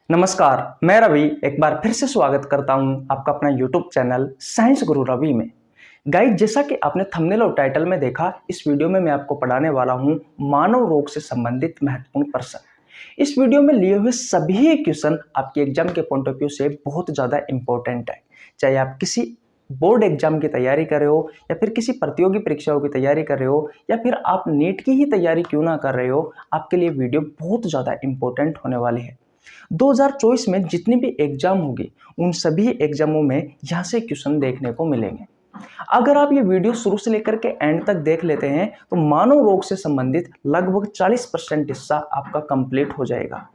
नमस्कार, मैं रवि एक बार फिर से स्वागत करता हूं आपका अपना YouTube चैनल साइंस गुरु रवि में। गाइस, जैसा कि आपने थंबनेल और टाइटल में देखा, इस वीडियो में मैं आपको पढ़ाने वाला हूं मानव रोग से संबंधित महत्वपूर्ण प्रश्न। इस वीडियो में लिए हुए सभी क्वेश्चन आपके एग्जाम के पॉइंट ऑफ व्यू से बहुत ज़्यादा इंपॉर्टेंट है। चाहे आप किसी बोर्ड एग्जाम की तैयारी कर रहे हो या फिर किसी प्रतियोगी परीक्षाओं की तैयारी कर रहे हो या फिर आप नीट की ही तैयारी क्यों ना कर रहे हो, आपके लिए वीडियो बहुत ज़्यादा इंपॉर्टेंट होने वाली है। 2024 में जितनी भी एग्जाम होगी उन सभी एग्जामों में यहाँ से क्वेश्चन देखने को मिलेंगे। अगर आप ये वीडियो शुरू से लेकर के एंड तक देख लेते हैं तो मानव रोग से संबंधित लगभग 40% हिस्सा आपका कंप्लीट हो जाएगा।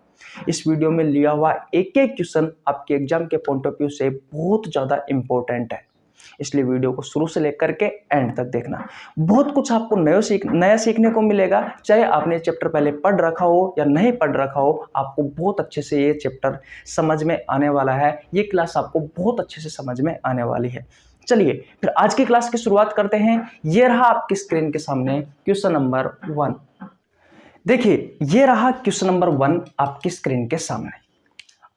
इस वीडियो में लिया हुआ एक एक क्वेश्चन आपके एग्जाम के पॉइंट ऑफ व्यू से बहुत ज़्यादा इंपॉर्टेंट है, इसलिए वीडियो को शुरू से लेकर के एंड तक देखना। बहुत कुछ आपको नया सीखने को मिलेगा। चाहे आपने चैप्टर पहले पढ़ रखा हो या नहीं पढ़ रखा हो, आपको बहुत अच्छे से ये चैप्टर समझ में आने वाला है। ये क्लास आपको बहुत अच्छे से समझ में आने वाली है। चलिए फिर आज की क्लास की शुरुआत करते हैं। ये रहा आपकी स्क्रीन के सामने क्वेश्चन नंबर 1। देखिए, ये रहा क्वेश्चन नंबर 1 आपकी स्क्रीन के सामने।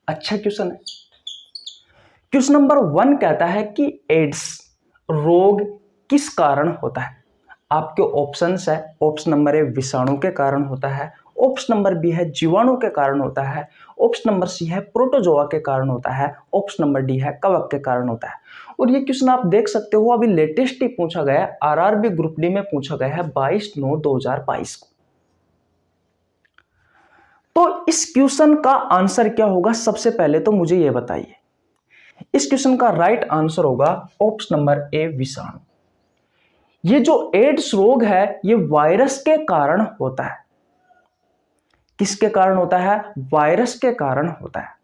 अच्छा क्वेश्चन है। क्वेश्चन नंबर 1 कहता है कि एड्स रोग किस कारण होता है। आपके ऑप्शंस है। ऑप्शन नंबर ए विषाणु के कारण होता है, ऑप्शन नंबर बी है जीवाणु के कारण होता है, ऑप्शन नंबर सी है प्रोटोजोआ के कारण होता है, ऑप्शन नंबर डी है कवक के कारण होता है। और ये क्वेश्चन आप देख सकते हो, अभी लेटेस्ट ही पूछा गया है, आरआरबी ग्रुप डी में पूछा गया है 22/9/2022 को। तो इस क्वेश्चन का आंसर क्या होगा, सबसे पहले तो मुझे ये बताइए। इस क्वेश्चन का राइट आंसर होगा ऑप्शन नंबर ए विषाणु। ये जो एड्स रोग है ये वायरस के कारण होता है। किसके कारण होता है? वायरस के कारण होता है।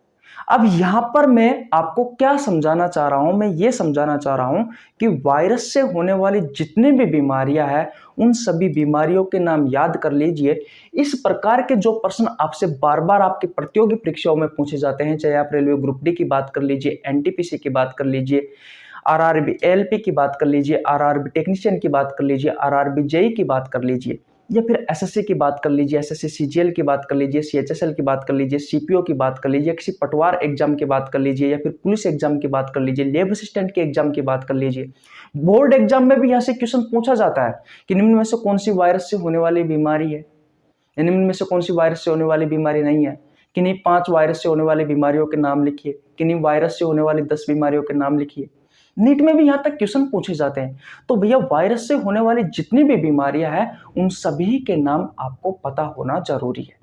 अब यहां पर मैं आपको क्या समझाना चाह रहा हूं, मैं ये समझाना चाह रहा हूं कि वायरस से होने वाली जितनी भी बीमारियां हैं उन सभी बीमारियों के नाम याद कर लीजिए। इस प्रकार के जो प्रश्न आपसे बार बार आपके प्रतियोगी परीक्षाओं में पूछे जाते हैं, चाहे आप रेलवे ग्रुप डी की बात कर लीजिए, एनटीपीसी की बात कर लीजिए, आरआरबी एलपी की बात कर लीजिए, आरआरबी टेक्नीशियन की बात कर लीजिए, आरआरबी जेई की बात कर लीजिए, या फिर एसएससी की बात कर लीजिए, एसएससी सीजीएल की बात कर लीजिए, सीएचएसएल की बात कर लीजिए, सीपीओ की बात कर लीजिए, किसी पटवार एग्जाम की बात कर लीजिए, या फिर पुलिस एग्जाम की बात कर लीजिए, लेब असिस्टेंट के एग्जाम की बात कर लीजिए। बोर्ड एग्जाम में भी यहाँ से क्वेश्चन पूछा जाता है कि निम्न में से कौन सी वायरस से होने वाली बीमारी है, निम्न में से कौन सी वायरस से होने वाली बीमारी नहीं है। किन्हीं 5 वायरस से होने वाली बीमारियों के नाम लिखिए, किन्हीं वायरस से होने वाली 10 बीमारियों के नाम लिखिए। नीट में भी यहां तक क्वेश्चन पूछे जाते हैं। तो भैया वायरस से होने वाली जितनी भी बीमारियां हैं उन सभी के नाम आपको पता होना जरूरी है।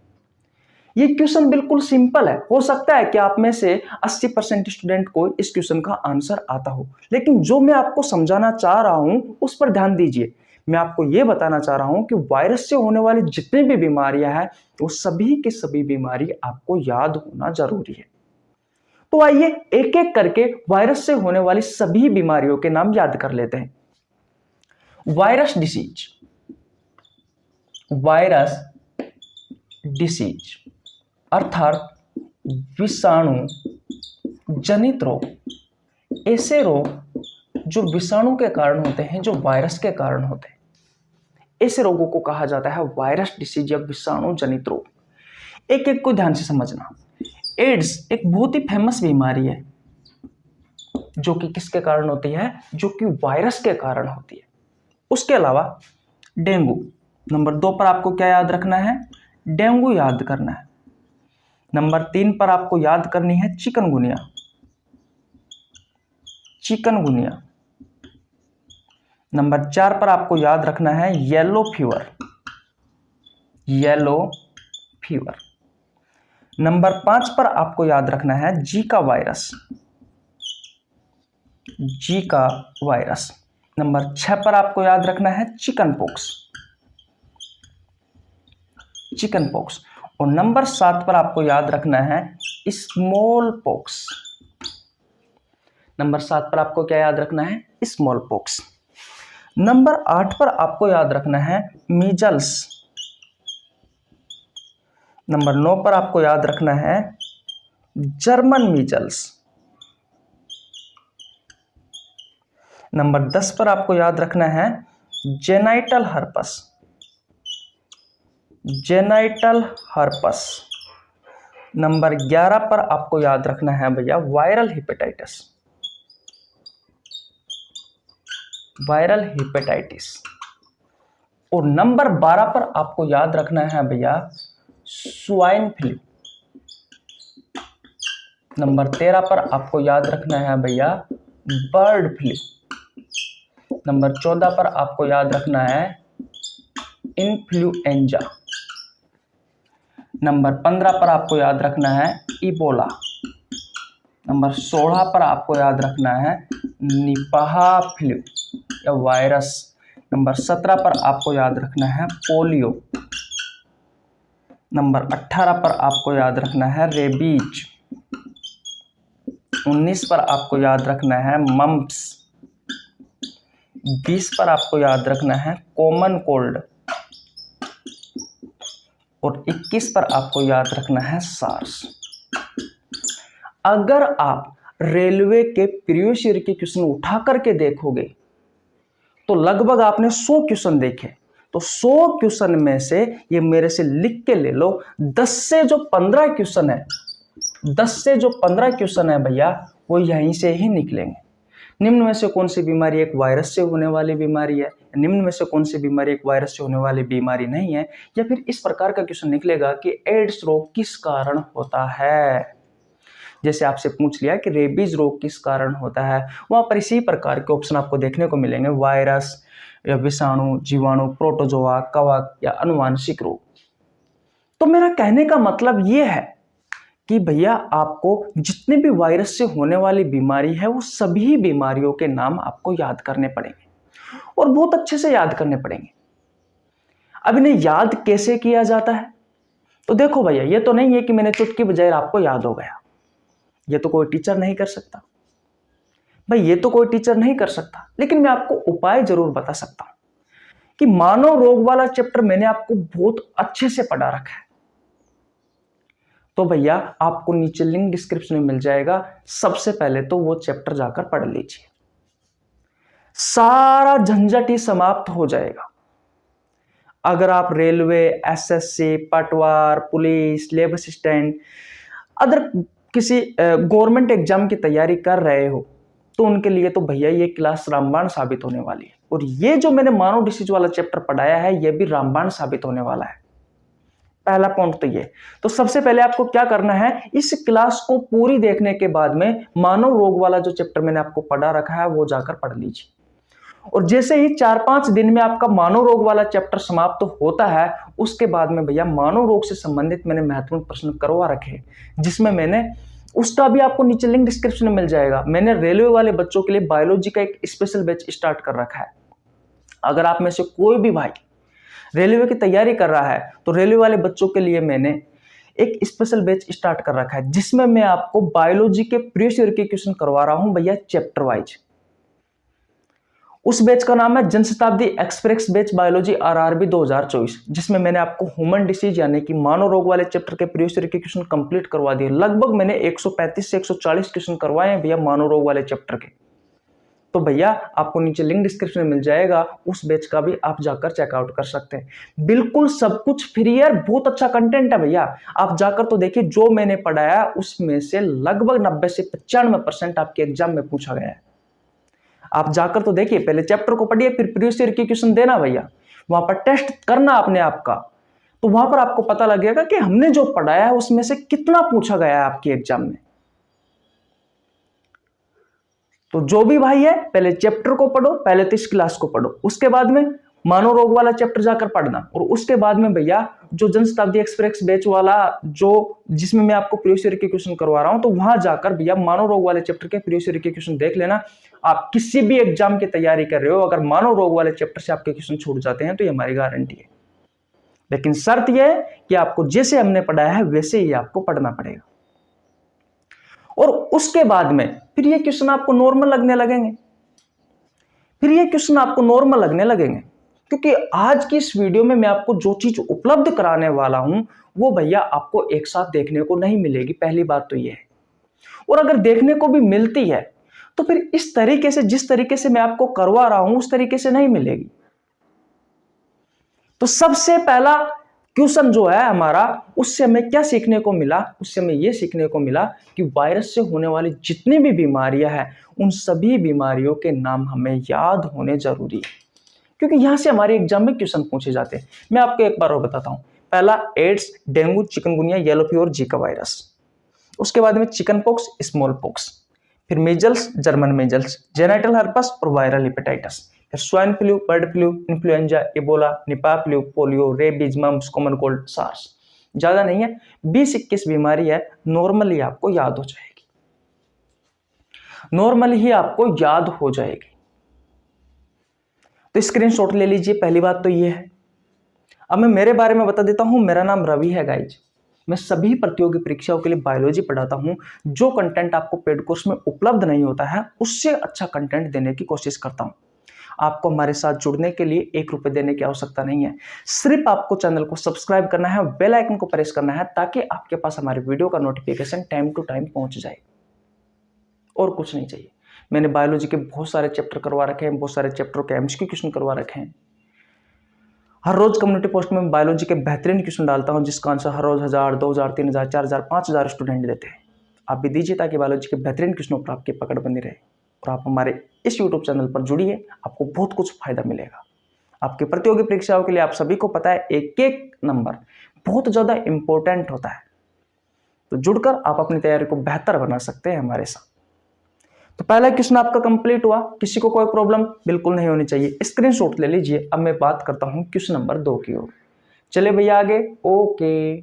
ये क्वेश्चन बिल्कुल सिंपल है। हो सकता है कि आप में से 80% स्टूडेंट को इस क्वेश्चन का आंसर आता हो, लेकिन जो मैं आपको समझाना चाह रहा हूं उस पर ध्यान दीजिए। मैं आपको यह बताना चाह रहा हूं कि वायरस से होने वाली जितनी भी बीमारियां हैं वो सभी की सभी बीमारी आपको याद होना जरूरी है। तो आइए एक एक करके वायरस से होने वाली सभी बीमारियों के नाम याद कर लेते हैं। वायरस डिसीज, वायरस डिसीज अर्थात विषाणु जनित रोग, ऐसे रोग जो विषाणु के कारण होते हैं, जो वायरस के कारण होते हैं, ऐसे रोगों को कहा जाता है वायरस डिसीज या विषाणु जनित रोग। एक एक को ध्यान से समझना। एड्स एक बहुत ही फेमस बीमारी है जो कि किसके कारण होती है? जो कि वायरस के कारण होती है। उसके अलावा डेंगू, नंबर 2 पर आपको क्या याद रखना है? डेंगू याद करना है। नंबर 3 पर आपको याद करनी है चिकनगुनिया, चिकनगुनिया। नंबर 4 पर आपको याद रखना है yellow fever, yellow fever. Number 5 पर आपको याद रखना है Zika virus, Zika virus. Number 6 पर आपको याद रखना है चिकन पॉक्स, चिकन पॉक्स। और नंबर 7 पर आपको याद रखना है स्मॉल पॉक्स। नंबर 7 पर आपको क्या याद रखना है? Small pox. नंबर 8 पर आपको याद रखना है मीजल्स। नंबर 9 पर आपको याद रखना है जर्मन मीजल्स। नंबर 10 पर आपको याद रखना है genital herpes, genital herpes. Number 11 पर आपको याद रखना है भैया वायरल हेपेटाइटिस, वायरल हेपेटाइटिस। और नंबर 12 पर आपको याद रखना है भैया स्वाइन फ्लू। नंबर 13 पर आपको याद रखना है भैया बर्ड फ्लू। नंबर 14 पर आपको याद रखना है इन्फ्लुएंजा। नंबर 15 पर आपको याद रखना है इबोला। नंबर 16 पर आपको याद रखना है निपाह फ्लू या वायरस। नंबर 17 पर आपको याद रखना है पोलियो। नंबर 18 पर आपको याद रखना है रेबीज। 19 पर आपको याद रखना है मम्प्स। 20 पर आपको याद रखना है कॉमन कोल्ड। और 21 पर आपको याद रखना है सार्स। अगर आप रेलवे के प्रीवियस ईयर के क्वेश्चन उठा करके देखोगे तो लगभग आपने 100 क्वेश्चन देखे, तो 100 क्वेश्चन में से ये मेरे से लिख के ले लो 10 से जो 15 क्वेश्चन है, 10 से जो 15 क्वेश्चन है भैया वो यहीं से ही निकलेंगे। निम्न में से कौन सी बीमारी एक वायरस से होने वाली बीमारी है, निम्न में से कौन सी बीमारी एक वायरस से होने वाली बीमारी नहीं है, या फिर इस प्रकार का क्वेश्चन निकलेगा कि एड्स रोग किस कारण होता है। जैसे आपसे पूछ लिया कि रेबीज रोग किस कारण होता है, वहां पर इसी प्रकार के ऑप्शन आपको देखने को मिलेंगे, वायरस या विषाणु, जीवाणु, प्रोटोजोआ, कवक या अनुवांशिक रोग। तो मेरा कहने का मतलब यह है कि भैया आपको जितने भी वायरस से होने वाली बीमारी है वो सभी बीमारियों के नाम आपको याद करने पड़ेंगे और बहुत अच्छे से याद करने पड़ेंगे। अब इन्हें याद कैसे किया जाता है, तो देखो भैया ये तो नहीं है कि मैंने चुटकी बजाए आपको याद हो गया, ये तो कोई टीचर नहीं कर सकता भाई, ये तो कोई टीचर नहीं कर सकता। लेकिन मैं आपको उपाय जरूर बता सकता हूं कि मानव रोग वाला चैप्टर मैंने आपको बहुत अच्छे से पढ़ा रखा है। तो भैया आपको नीचे लिंक डिस्क्रिप्शन में मिल जाएगा, सबसे पहले तो वो चैप्टर जाकर पढ़ लीजिए, सारा झंझट ही समाप्त हो जाएगा। अगर आप रेलवे, एसएससी, पटवार, पुलिस, लैब असिस्टेंट, अदर किसी गवर्नमेंट एग्जाम की तैयारी कर रहे हो तो उनके लिए तो भैया ये क्लास रामबाण साबित होने वाली है। और ये जो मैंने मानव डिसीज वाला चैप्टर पढ़ाया है ये भी रामबाण साबित होने वाला है। पहला पॉइंट तो ये। तो सबसे पहले आपको क्या करना है, इस क्लास को पूरी देखने के बाद में मानव रोग वाला जो चैप्टर मैंने आपको पढ़ा रखा है वो जाकर पढ़ लीजिए। और जैसे ही 4-5 दिन में आपका मानव रोग वाला चैप्टर समाप्त होता है उसके बाद में भैया मानव रोग से संबंधित मैंने महत्वपूर्ण प्रश्न करवा रखे, जिसमें मैंने उसका भी आपको नीचे लिंक डिस्क्रिप्शन में मिल जाएगा। मैंने रेलवे वाले बच्चों के लिए बायोलॉजी का एक स्पेशल बैच स्टार्ट कर रखा है। अगर आप में से कोई भी भाई रेलवे की तैयारी कर रहा है तो रेलवे वाले बच्चों के लिए मैंने एक स्पेशल बैच स्टार्ट कर रखा है, जिसमें मैं आपको बायोलॉजी के प्रीवियस ईयर के क्वेश्चन करवा रहा हूं भैया चैप्टर वाइज। उस बैच का नाम है Janshatabdi express batch biology RRB 2024, जिसमें मैंने आपको ह्यूमन डिसीज यानी कि मानव रोग वाले चैप्टर के प्रीवियस ईयर के क्वेश्चन कंप्लीट करवा दिए। लगभग मैंने 135 से 140 क्वेश्चन करवाए हैं भैया मानव रोग वाले चैप्टर के। तो भैया आपको नीचे लिंक डिस्क्रिप्शन में मिल जाएगा, उस बैच का भी आप जाकर चेकआउट कर सकते हैं। बिल्कुल सब कुछ फ्री है, बहुत अच्छा कंटेंट है भैया। आप जाकर तो देखिए, जो मैंने पढ़ाया उसमें से लगभग 90 से 95% आपके एग्जाम में पूछा गया है। आप जाकर तो देखिए, पहले चैप्टर को पढ़िए फिर प्रीवियस ईयर के क्वेश्चन देना भैया, वहां पर टेस्ट करना अपने आप का, तो वहां पर आपको पता लगेगा कि हमने जो पढ़ाया है उसमें से कितना पूछा गया है आपके एग्जाम में। तो जो भी भाई है पहले चैप्टर को पढ़ो, पहले तो इस क्लास को पढ़ो, उसके बाद में मानव रोग वाला चैप्टर जाकर पढ़ना, और उसके बाद में भैया जो जनशताब्दी एक्सप्रेस बैच वाला जो जिसमें मैं आपको प्रीवियस ईयर के क्वेश्चन करवा रहा हूं, तो वहां जाकर भैया मानव रोग वाले चैप्टर के प्रीवियस ईयर के क्वेश्चन देख लेना। आप किसी भी एग्जाम की तैयारी कर रहे हो, अगर मानव रोग वाले चैप्टर से आपके क्वेश्चन छूट जाते हैं तो ये हमारी गारंटी है। लेकिन शर्त यह है कि आपको जैसे हमने पढ़ाया है वैसे ही आपको पढ़ना पड़ेगा। और उसके बाद में फिर ये क्वेश्चन आपको नॉर्मल लगने लगेंगे, फिर ये क्वेश्चन आपको नॉर्मल लगने लगेंगे, क्योंकि आज की इस वीडियो में मैं आपको जो चीज उपलब्ध कराने वाला हूं वो भैया आपको एक साथ देखने को नहीं मिलेगी। पहली बात तो ये है, और अगर देखने को भी मिलती है तो फिर इस तरीके से, जिस तरीके से मैं आपको करवा रहा हूं उस तरीके से नहीं मिलेगी। तो सबसे पहला क्वेश्चन जो है हमारा, उससे हमें क्या सीखने को मिला, उससे हमें यह सीखने को मिला कि वायरस से होने वाली जितनी भी बीमारियां हैं उन सभी बीमारियों के नाम हमें याद होने जरूरी है, क्योंकि यहां से हमारे एग्जाम में क्वेश्चन पूछे जाते हैं। मैं आपको एक बार और बताता हूं। पहला AIDS, dengue, chikungunya, yellow fever, Zika virus. उसके बाद में चिकन पॉक्स, स्मॉल पॉक्स, फिर measles, German measles, genital herpes और वायरल हेपेटाइटिस, फिर swine flu, bird flu, influenza, Ebola, Nipah flu, polio, rabies, mumps, common cold, SARS. ज्यादा नहीं है, 20-21 बीमारी है, नॉर्मली आपको याद हो जाएगी, नॉर्मली ही आपको याद हो जाएगी। तो स्क्रीनशॉट ले लीजिए। पहली बात तो ये है। अब मैं मेरे बारे में बता देता हूं। मेरा नाम रवि है गाइज। मैं सभी प्रतियोगी परीक्षाओं के लिए बायोलॉजी पढ़ाता हूं। जो कंटेंट आपको पेड कोर्स में उपलब्ध नहीं होता है उससे अच्छा कंटेंट देने की कोशिश करता हूं। आपको हमारे साथ जुड़ने के लिए 1 रुपए देने की आवश्यकता नहीं है। सिर्फ आपको चैनल को सब्सक्राइब करना है, बेल आइकन को प्रेस करना है, ताकि आपके पास हमारे वीडियो का नोटिफिकेशन टाइम टू टाइम पहुंच जाए, और कुछ नहीं चाहिए। मैंने बायोलॉजी के बहुत सारे चैप्टर करवा रखे हैं, बहुत सारे चैप्टर के एमसीक्यू क्वेश्चन करवा रखे हैं। हर रोज कम्युनिटी पोस्ट में बायोलॉजी के बेहतरीन क्वेश्चन डालता हूं, जिसका आंसर हर रोज 1000, 2000, 3000, 4000, 5000 स्टूडेंट देते हैं। आप भी दीजिए, ताकि बायोलॉजी के बेहतरीन क्वेश्चनों पर आपकी पकड़ बनी रहे। और आप हमारे इस यूट्यूब चैनल पर जुड़िए, आपको बहुत कुछ फायदा मिलेगा। आपकी प्रतियोगी परीक्षाओं के लिए आप सभी को पता है एक एक नंबर बहुत ज्यादा इंपॉर्टेंट होता है, तो जुड़कर आप अपनी तैयारी को बेहतर बना सकते हैं हमारे साथ। तो पहला क्वेश्चन आपका कंप्लीट हुआ। किसी को कोई प्रॉब्लम बिल्कुल नहीं होनी चाहिए। स्क्रीनशॉट ले लीजिए। अब मैं बात करता हूं क्वेश्चन नंबर 2 की ओर। चले भैया आगे। ओके,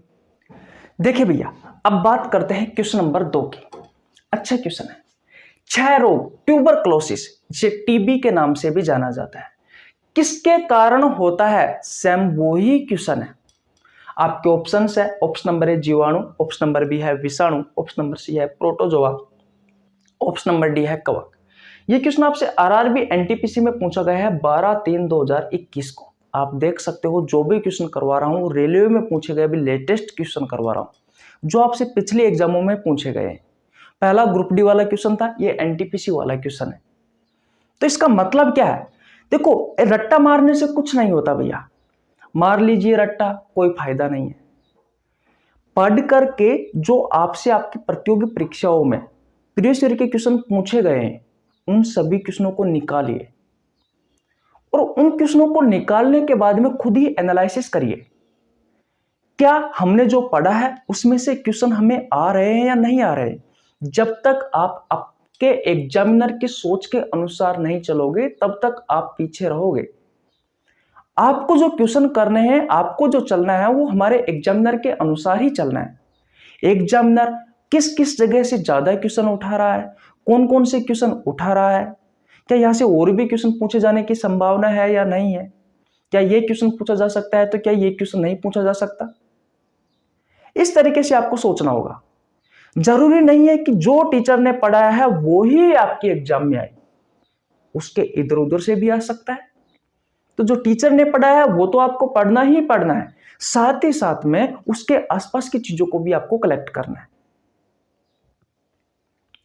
देखिए भैया, अब बात करते हैं क्वेश्चन नंबर 2 की। अच्छा क्वेश्चन है। क्षय रोग, ट्यूबरक्लोसिस, जिसे टीबी के नाम से भी जाना जाता है, किसके कारण होता है? सेम वही क्वेश्चन है। आपके ऑप्शन है, ऑप्शन नंबर ए जीवाणु, ऑप्शन नंबर बी है विषाणु, ऑप्शन नंबर सी है प्रोटोजोआ, ऑप्शन नंबर डी है कवक। ये क्वेश्चन आपसे आरआरबी एनटीपीसी में पूछा गया है 12/3/2021 को। आप देख सकते हो, जो भी क्वेश्चन करवा रहा हूँ रेलवे में पूछे गए भी लेटेस्ट क्वेश्चन करवा रहा हूँ, जो आपसे पिछले एग्जामों में पूछे गए हैं। पहला ग्रुप डी वाला क्वेश्चन था, ये एनटीपीसी वाला क्वेश्चन है। तो इसका मतलब क्या है? देखो, रट्टा मारने से कुछ नहीं होता भैया। मार लीजिए रट्टा, कोई फायदा नहीं है। पढ़ करके जो आपसे आपकी प्रतियोगी परीक्षाओं में प्रीवियस ईयर के क्वेश्चन पूछे गए हैं, उन सभी क्वेश्चनों को निकालिए, और उन क्वेश्चनों को निकालने के बाद में खुद ही एनालिसिस करिए, क्या हमने जो पढ़ा है उसमें से क्वेश्चन हमें आ रहे हैं या नहीं आ रहे हैं। जब तक आप आपके एग्जामिनर की सोच के अनुसार नहीं चलोगे, तब तक आप पीछे रहोगे। आपको जो क्वेश्चन करने हैं, आपको जो चलना है, वो हमारे एग्जामिनर के अनुसार ही चलना है। एग्जामिनर किस किस जगह से ज्यादा क्वेश्चन उठा रहा है, कौन कौन से क्वेश्चन उठा रहा है, क्या यहां से और भी क्वेश्चन पूछे जाने की संभावना है या नहीं है, क्या ये क्वेश्चन पूछा जा सकता है तो क्या ये क्वेश्चन नहीं पूछा जा सकता। इस तरीके से आपको सोचना होगा। जरूरी नहीं है कि जो टीचर ने पढ़ाया है वो ही आपके एग्जाम में आए, उसके इधर उधर से भी आ सकता है। तो जो टीचर ने पढ़ाया है वो तो आपको पढ़ना ही पढ़ना है, साथ ही साथ में उसके आसपास की चीजों को भी आपको कलेक्ट करना है।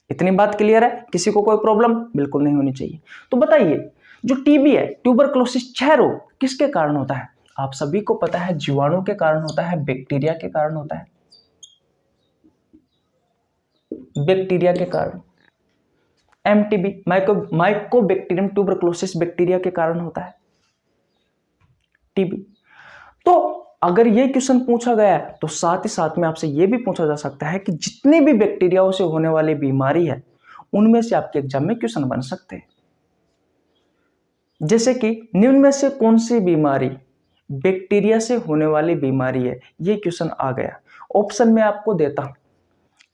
इतनी बात क्लियर है? किसी को कोई प्रॉब्लम बिल्कुल नहीं होनी चाहिए। तो बताइए, जो टीबी है, ट्यूबरक्लोसिस क्षय रोग, किसके कारण होता है? आप सभी को पता है, जीवाणु के कारण होता है, बैक्टीरिया के कारण होता है। बैक्टीरिया के कारण, एमटीबी, माइकोबैक्टीरियम ट्यूबरक्लोसिस बैक्टीरिया के कारण होता है टीबी। तो अगर ये क्वेश्चन पूछा गया है तो साथ ही साथ में आपसे ये भी पूछा जा सकता है कि जितनी भी बैक्टीरियाओं से होने वाली बीमारी है, उनमें से आपके एग्जाम में क्वेश्चन बन सकते हैं। जैसे कि निम्न में से कौन सी बीमारी बैक्टीरिया से होने वाली बीमारी है, ये क्वेश्चन आ गया। ऑप्शन में आपको देता हूं।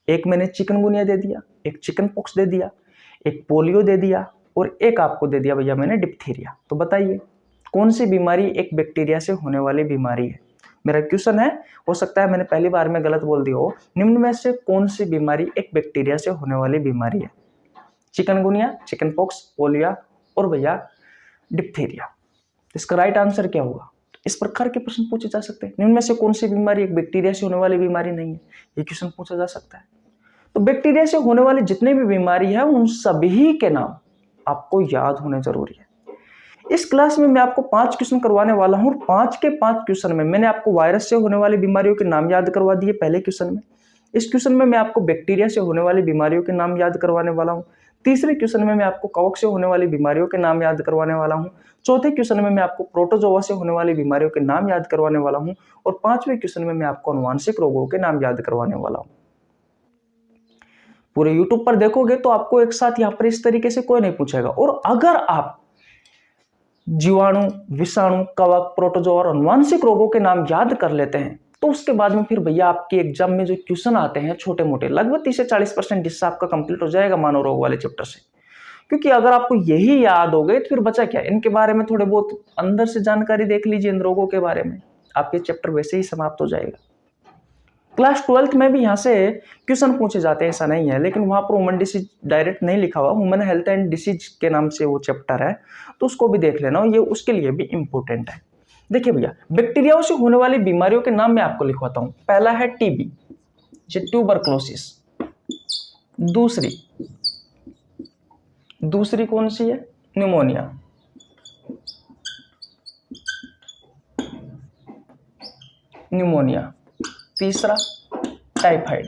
एक मैंने चिकनगुनिया दे दिया, एक चिकन पॉक्स दे दिया, एक पोलियो दे दिया, और एक आपको दे दिया भैया मैंने डिप्थीरिया। तो बताइए कौन सी बीमारी एक बैक्टीरिया से होने वाली बीमारी है। मेरा क्वेश्चन है, हो सकता है मैंने पहली बार में गलत बोल दिया हो, निम्न में से कौन सी बीमारी एक बैक्टीरिया से होने वाली बीमारी है? चिकनगुनिया, चिकन पॉक्स, पोलियो और भैया डिप्थीरिया। इसका राइट आंसर क्या होगा? इस प्रकार के प्रश्न पूछे जा सकते हैं। निम्न में से कौन सी बीमारी एक बैक्टीरिया से होने वाली बीमारी नहीं है, ये क्वेश्चन पूछा जा सकता है। तो बैक्टीरिया से होने वाली जितनी भी बीमारी है, उन सभी के नाम आपको याद होने जरूरी है। इस क्लास में मैं आपको 5 क्वेश्चन करवाने वाला हूँ और 5 के 5 क्वेश्चन में मैंने आपको वायरस से होने वाली बीमारियों के नाम याद करवा दिए पहले क्वेश्चन में। इस क्वेश्चन में मैं आपको बैक्टीरिया से होने वाली बीमारियों के नाम याद करवाने वाला हूँ। तीसरे क्वेश्चन में मैं आपको कवक से होने वाली बीमारियों के नाम याद करवाने वाला हूँ। चौथे क्वेश्चन में मैं आपको प्रोटोजोआ से होने वाली बीमारियों के नाम याद करवाने वाला हूँ और 5वें क्वेश्चन में मैं आपको आनुवांशिक रोगों के नाम याद करवाने वाला हूँ। पूरे YouTube पर देखोगे तो आपको एक साथ यहाँ पर इस तरीके से कोई नहीं पूछेगा। और अगर आप जीवाणु, विषाणु, कवक, प्रोटोजोआ और आनुवांशिक रोगों के नाम याद कर लेते हैं तो उसके बाद में फिर भैया आपके एग्जाम में जो क्वेश्चन आते हैं छोटे मोटे, लगभग 30 से 40% हिस्सा आपका कंप्लीट हो जाएगा मानव रोग वाले चैप्टर से। क्योंकि अगर आपको यही याद हो गए तो फिर बचा क्या, इनके बारे में थोड़े बहुत अंदर से जानकारी देख लीजिए इन रोगों के बारे में, आपके चैप्टर वैसे ही समाप्त हो जाएगा। क्लास 12th में भी यहाँ से क्वेश्चन पूछे जाते हैं, ऐसा नहीं है, लेकिन वहाँ पर ह्यूमन डिसीज डायरेक्ट नहीं लिखा हुआ, ह्यूमन हेल्थ एंड डिसीज के नाम से वो चैप्टर है, तो उसको भी देख लेना, ये उसके लिए भी इंपॉर्टेंट है। देखिए भैया, बैक्टीरियाओं से होने वाली बीमारियों के नाम मैं आपको लिखवाता हूँ। पहला है टीबी, ट्यूबरक्लोसिस। दूसरी कौन सी है, न्यूमोनिया। तीसरा टाइफाइड।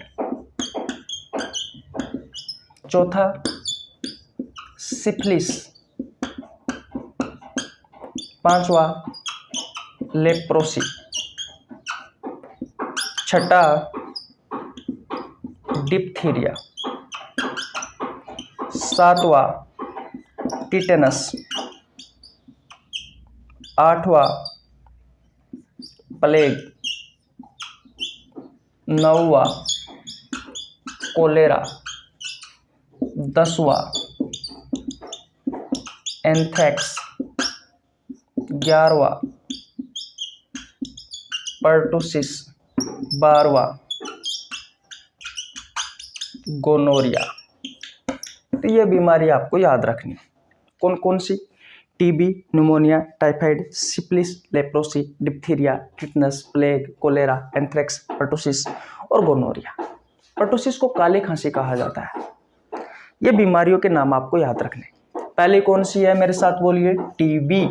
चौथा सिफिलिस। पांचवा लेप्रोसी। छठा डिप्थीरिया। सातवां टिटेनस। आठवां प्लेग। नौवां कोलेरा। 10वां एंथ्रेक्स। 11वां पर्टुसिस। 12वां गोनोरिया। तो ये बीमारी आपको याद रखनी, कौन कौन सी, TB, pneumonia, typhoid, syphilis, leprosy, diphtheria, tetanus, plague, cholera, anthrax, pertussis और गोनोरिया। पर्टुसिस को काली खांसी कहा जाता है। ये बीमारियों के नाम आपको याद रखने। पहली कौन सी है, मेरे साथ बोलिए, टीबी।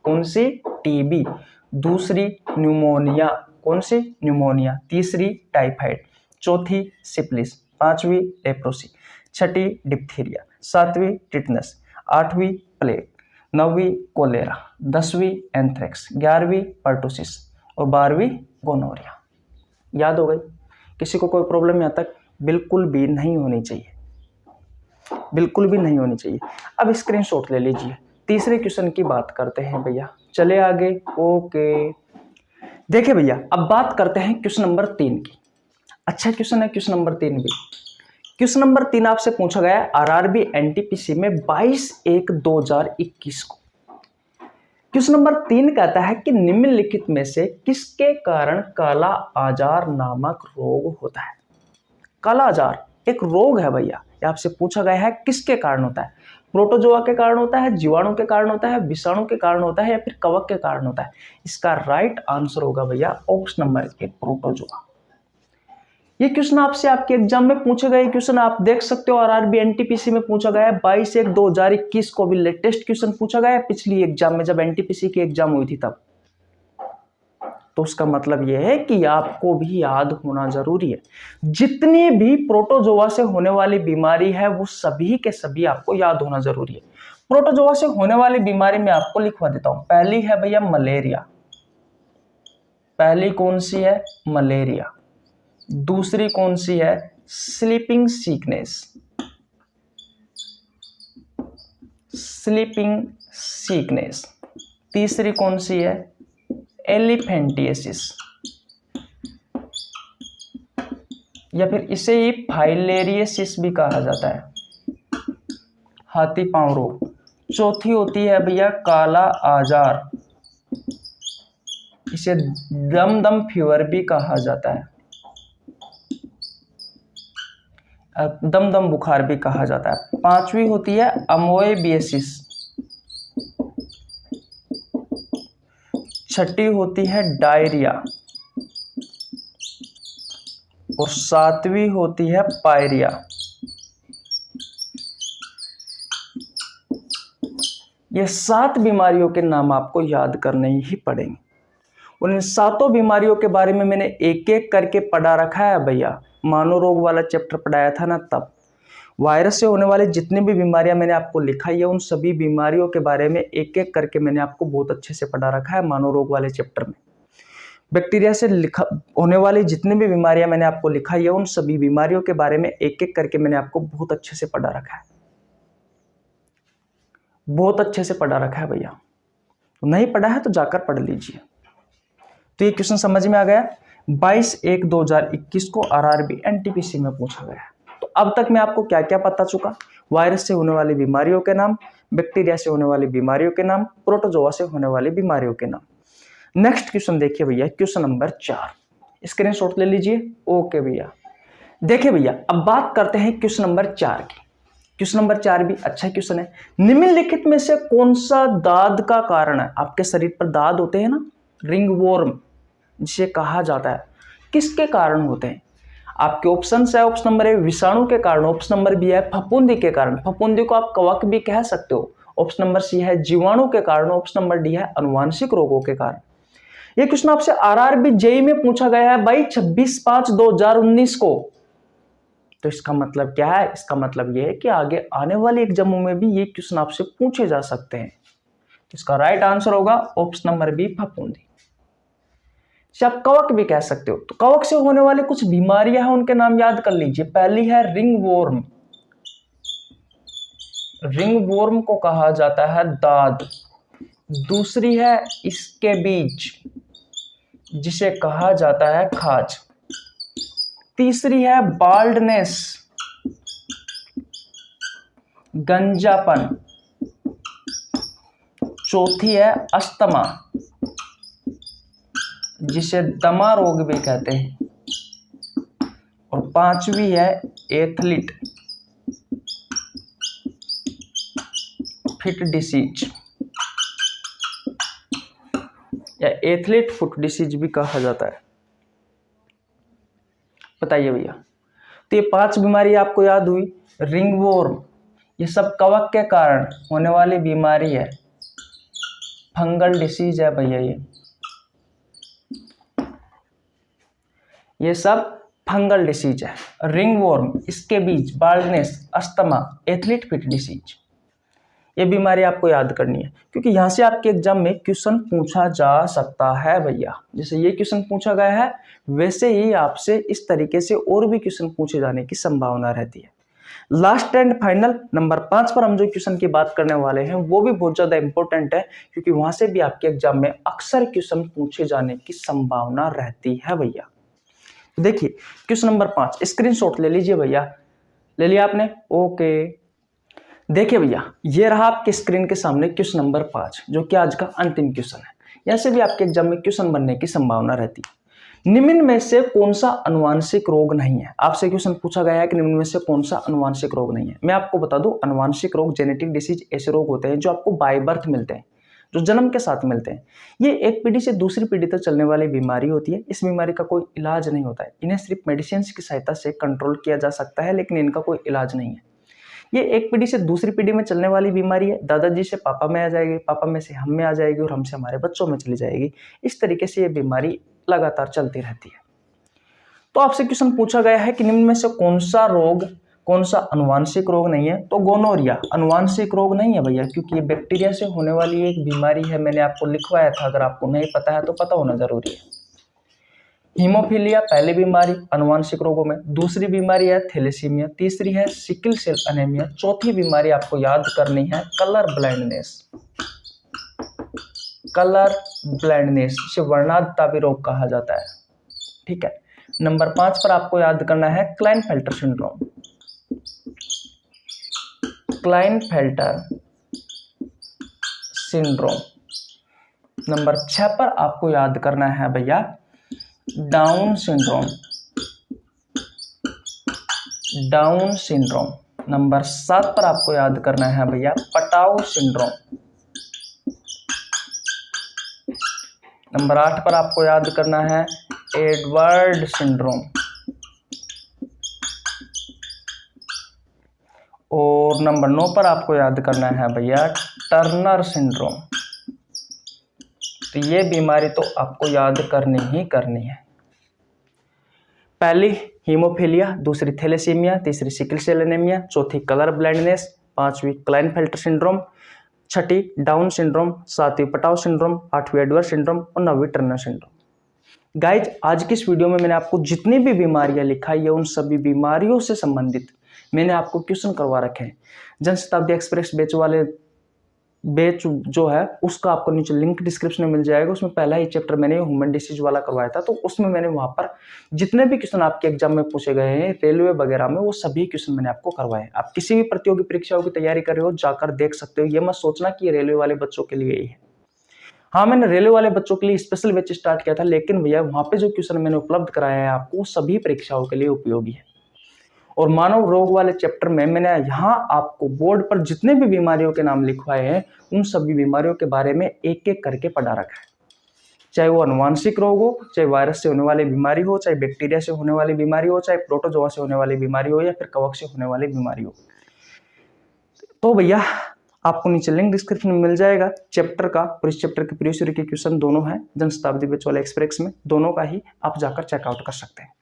कौन सी, टीबी। दूसरी न्यूमोनिया। कौन सी, न्यूमोनिया। तीसरी टाइफाइड। चौथी सिफिलिस। पांचवी लेप्रोसी। छठी डिप्थीरिया। सातवीं टिटनस। आठवीं प्लेग। नौवीं कोलेरा। 10वीं एंथ्रेक्स। 11वीं पर्टुसिस और 12वीं गोनोरिया। याद हो गई? किसी को कोई प्रॉब्लम यहाँ तक बिल्कुल भी नहीं होनी चाहिए, बिल्कुल भी नहीं होनी चाहिए। अब स्क्रीनशॉट ले लीजिए। तीसरे क्वेश्चन की बात करते हैं भैया, चले आगे। ओके, देखिए भैया, अब बात करते हैं क्वेश्चन नंबर 3 की। अच्छा क्वेश्चन है क्वेश्चन नंबर 3 भी। क्वेश्चन नंबर 3 आपसे पूछा गया है आरआरबी एनटीपीसी में 22/1/2021 को। क्वेश्चन नंबर 3 कहता है कि निम्नलिखित में से किसके कारण काला आजार नामक रोग होता है। काला आजार एक रोग है भैया, ये आपसे पूछा गया है किसके कारण होता है। प्रोटोजोआ के कारण होता है, जीवाणु के कारण होता है, विषाणु के कारण होता है या फिर कवक के कारण होता है। इसका राइट आंसर होगा भैया ऑप्शन नंबर 1, प्रोटोजोआ। ये क्वेश्चन आपसे आपके एग्जाम में पूछे गए क्वेश्चन आप देख सकते हो। आरआरबी एनटीपीसी में पूछा गया है 22/1/2021 को भी लेटेस्ट क्वेश्चन पूछा गया है पिछली एग्जाम में, जब एनटीपीसी की एग्जाम हुई थी तब। तो उसका मतलब यह है कि आपको भी याद होना जरूरी है। जितनी भी प्रोटोजोआ से होने वाली बीमारी है वो सभी के सभी आपको याद होना जरूरी है। प्रोटोजोआ से होने वाली बीमारी में आपको लिखवा देता हूं। पहली है भैया मलेरिया। पहली कौन सी है, मलेरिया। दूसरी कौन सी है, स्लीपिंग सीकनेस। Sleeping sickness. तीसरी कौन सी है, एलिफेंटिएसिस, या फिर इसे ही फाइलेरियसिस भी कहा जाता है, हाथी पांव रोग। चौथी होती है भैया काला आजार, इसे दम फीवर भी कहा जाता है, दम बुखार भी कहा जाता है। पांचवी होती है अमोएबियासिस। छठी होती है डायरिया और सातवीं होती है पायरिया। ये 7 बीमारियों के नाम आपको याद करने ही पड़ेंगे और इन 7 बीमारियों के बारे में मैंने एक एक करके पढ़ा रखा है भैया। मनोरोग वाला चैप्टर पढ़ाया था ना, तब वायरस से होने वाली जितनी भी बीमारियां मैंने आपको लिखाई है, उन सभी बीमारियों के बारे में एक एक करके मैंने आपको बहुत अच्छे से पढ़ा रखा है मनोरोग वाले चैप्टर में। बैक्टीरिया से होने वाली जितनी भी बीमारियां मैंने आपको लिखाई है, उन सभी बीमारियों के बारे में एक एक करके मैंने आपको बहुत अच्छे से पढ़ा रखा है, बहुत अच्छे से पढ़ा रखा है भैया। नहीं पढ़ा है तो जाकर पढ़ लीजिए। तो ये क्वेश्चन समझ में आ गया। 22/1/2021 को आरआरबी एनटीपीसी में पूछा गया है। तो अब तक मैं आपको क्या क्या बता चुका, वायरस से होने वाली बीमारियों के नाम, बैक्टीरिया से होने वाली बीमारियों के नाम, प्रोटोजोआ से होने वाली बीमारियों के नाम। नेक्स्ट क्वेश्चन देखिए भैया, क्वेश्चन नंबर 4, स्क्रीनशॉट ले लीजिए। ओके भैया, देखिए भैया अब बात करते हैं क्वेश्चन नंबर 4 की। क्वेश्चन नंबर 4 भी अच्छा क्वेश्चन है। निम्नलिखित में से कौन सा दाद का कारण है? आपके शरीर पर दाद होते हैं ना, रिंगवॉर्म जिसे कहा जाता है, किसके कारण होते हैं? आपके ऑप्शन है, ऑप्शन नंबर ए विषाणु के कारण, ऑप्शन नंबर बी है फफूंदी के कारण, फफूंदी को आप कवक भी कह सकते हो, ऑप्शन नंबर सी है जीवाणु के कारण, ऑप्शन नंबर डी है अनुवांशिक रोगों के कारण। ये क्वेश्चन आपसे आरआरबी जेईई में पूछा गया है भाई 26/5/2019 को। तो इसका मतलब क्या है? इसका मतलब यह है कि आगे आने वाले एग्जामों में भी ये क्वेश्चन आपसे पूछे जा सकते हैं। तो इसका राइट आंसर होगा ऑप्शन नंबर बी फफूंदी। आप कवक भी कह सकते हो। तो कवक से होने वाले कुछ बीमारियां हैं, उनके नाम याद कर लीजिए। पहली है रिंगवॉर्म, रिंगवॉर्म को कहा जाता है दाद। दूसरी है स्कैबीज, जिसे कहा जाता है खाज। तीसरी है बाल्डनेस, गंजापन। चौथी है अस्थमा, जिसे दमा रोग भी कहते हैं। और 5वीं है एथलीट फिट डिसीज या एथलीट फुट डिसीज भी कहा जाता है। बताइए भैया, तो ये 5 बीमारी आपको याद हुई। रिंगवॉर्म, ये सब कवक के कारण होने वाली बीमारी है, फंगल डिसीज है भैया। ये सब फंगल डिसीज है। Ringworm, scabies, baldness, asthma, athlete fit disease, ये बीमारी आपको याद करनी है, क्योंकि यहां से आपके एग्जाम में क्वेश्चन पूछा जा सकता है भैया। जैसे ये क्वेश्चन पूछा गया है, वैसे ही आपसे इस तरीके से और भी क्वेश्चन पूछे जाने की संभावना रहती है। लास्ट एंड फाइनल नंबर 5 पर हम जो क्वेश्चन की बात करने वाले हैं वो भी बहुत ज्यादा इंपॉर्टेंट है, क्योंकि वहां से भी आपके एग्जाम में अक्सर क्वेश्चन पूछे जाने की संभावना रहती है भैया। देखिए क्वेश्चन नंबर 5, स्क्रीनशॉट ले लीजिए भैया। ले लिया आपने? ओके, देखिए भैया ये रहा आपके स्क्रीन के सामने क्वेश्चन नंबर 5, जो कि आज का अंतिम क्वेश्चन है। यहाँ से भी आपके एग्जाम में क्वेश्चन बनने की संभावना रहती है। निम्न में से कौन सा अनुवांशिक रोग नहीं है? आपसे क्वेश्चन पूछा गया है कि निम्न में से कौन सा अनुवांशिक रोग नहीं है। मैं आपको बता दूं, अनुवांशिक रोग, जेनेटिक डिसीज ऐसे रोग होते हैं जो आपको बाय बर्थ मिलते हैं, जो जन्म के साथ मिलते हैं। ये एक पीढ़ी से दूसरी पीढ़ी तक चलने वाली बीमारी होती है। इस बीमारी का कोई इलाज नहीं होता है। इन्हें सिर्फ मेडिसिन की सहायता से कंट्रोल किया जा सकता है, लेकिन इनका कोई इलाज नहीं है। ये एक पीढ़ी से दूसरी पीढ़ी में चलने वाली बीमारी है। दादाजी से पापा में आ जाएगी, पापा में से हम में आ जाएगी और हमसे हमारे बच्चों में चली जाएगी। इस तरीके से ये बीमारी लगातार चलती रहती है। तो आपसे क्वेश्चन पूछा गया है कि निम्न में से कौन सा रोग, कौन सा अनुवांशिक रोग नहीं है? तो गोनोरिया अनुवांशिक रोग नहीं है भैया, क्योंकि ये बैक्टीरिया से होने वाली एक बीमारी है। मैंने आपको लिखवाया था, अगर आपको नहीं पता है तो पता होना जरूरी है। हीमोफीलिया पहली बीमारी अनुवांशिक रोगों में। दूसरी बीमारी है थैलेसीमिया। तीसरी है सिकल सेल एनीमिया। चौथी बीमारी आपको याद करनी है कलर ब्लाइंडनेस। कलर ब्लाइंडनेस से वर्णांधता भी रोग कहा जाता है। ठीक है, नंबर 5 पर आपको याद करना है Klinefelter syndrome. Klinefelter syndrome. Number 6 पर आपको याद करना है भैया down syndrome. Down syndrome. Number 7 पर आपको याद करना है भैया पटाउ सिंड्रोम। नंबर 8 पर आपको याद करना है एडवर्ड सिंड्रोम। और नंबर 9 पर आपको याद करना है भैया टर्नर सिंड्रोम। तो ये बीमारी तो आपको याद करनी ही करनी है। पहली हीमोफीलिया, दूसरी थैलेसीमिया, तीसरी सिकल सेल एनीमिया, चौथी कलर ब्लाइंडनेस, पांचवी क्लाइनफेल्टर सिंड्रोम, छठी डाउन सिंड्रोम, सातवीं पटाव सिंड्रोम, आठवीं एडवर्ड सिंड्रोम और नौवीं टर्नर सिंड्रोम। गाइज, आज की इस वीडियो में मैंने आपको जितनी भी बीमारियां लिखाई है उन सभी बीमारियों से संबंधित मैंने आपको क्वेश्चन करवा रखे हैं। जनशताब्दी एक्सप्रेस बैच जो है उसका आपको नीचे लिंक डिस्क्रिप्शन में मिल जाएगा। उसमें पहला ही चैप्टर मैंने ह्यूमन डिसीज वाला करवाया था, तो उसमें मैंने वहां पर जितने भी क्वेश्चन आपके एग्जाम में पूछे गए हैं रेलवे वगैरह में, वो सभी क्वेश्चन मैंने आपको करवाए। आप किसी भी प्रतियोगी परीक्षाओं की तैयारी कर रहे हो जाकर देख सकते हो। ये मत सोचना कि ये रेलवे वाले बच्चों के लिए ही है। हाँ, मैंने रेलवे वाले बच्चों के लिए स्पेशल बैच स्टार्ट किया था, लेकिन भैया वहां पे जो क्वेश्चन मैंने उपलब्ध कराया है आपको सभी परीक्षाओं के लिए उपयोगी है। और मानव रोग वाले चैप्टर में मैंने यहाँ आपको बोर्ड पर जितने भी बीमारियों के नाम लिखवाए हैं उन सभी बीमारियों के बारे में एक एक करके पढ़ा रखा है। चाहे वो अनुवांशिक रोग हो, चाहे वायरस से होने वाली बीमारी हो, चाहे बैक्टीरिया से होने वाली बीमारी हो, चाहे प्रोटोजोआ से होने वाली बीमारी हो, या फिर कवक से होने वाली बीमारी हो। तो भैया आपको नीचे लिंक डिस्क्रिप्शन में मिल जाएगा चैप्टर का, और इस चैप्टर के प्रीवियस ईयर के क्वेश्चन दोनों हैं जनशताब्दी बैच वाले एक्सप्रेस में, दोनों का ही आप जाकर चेकआउट कर सकते हैं।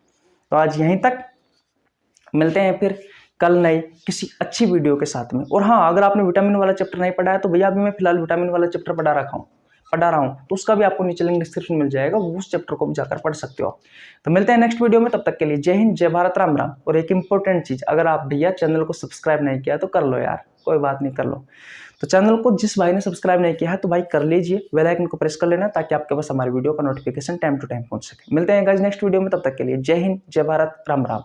तो आज यहीं तक, मिलते हैं फिर कल नई किसी अच्छी वीडियो के साथ में। और हाँ, अगर आपने विटामिन वाला चैप्टर नहीं पढ़ा है तो भैया अभी मैं फिलहाल विटामिन वाला चैप्टर पढ़ा रहा हूँ, तो उसका भी आपको नीचे लिंक डिस्क्रिप्शन मिल जाएगा, उस चैप्टर को भी जाकर पढ़ सकते हो। तो मिलते हैं नेक्स्ट वीडियो में, तब तक के लिए जय हिंद, जय भारत, राम राम। और एक इंपॉर्टेंट चीज, अगर आप भैया चैनल को सब्सक्राइब नहीं किया तो कर लो यार, कोई बात नहीं, कर लो। तो चैनल को जिस भाई ने सब्सक्राइब नहीं किया है तो भाई कर लीजिए, बेल आइकन को प्रेस कर लेना ताकि आपके पास हमारी वीडियो का नोटिफिकेशन टाइम टू टाइम पहुंच सके। मिलते हैं गाइस नेक्स्ट वीडियो में, तब तक के लिए जय हिंद, जय भारत, राम राम।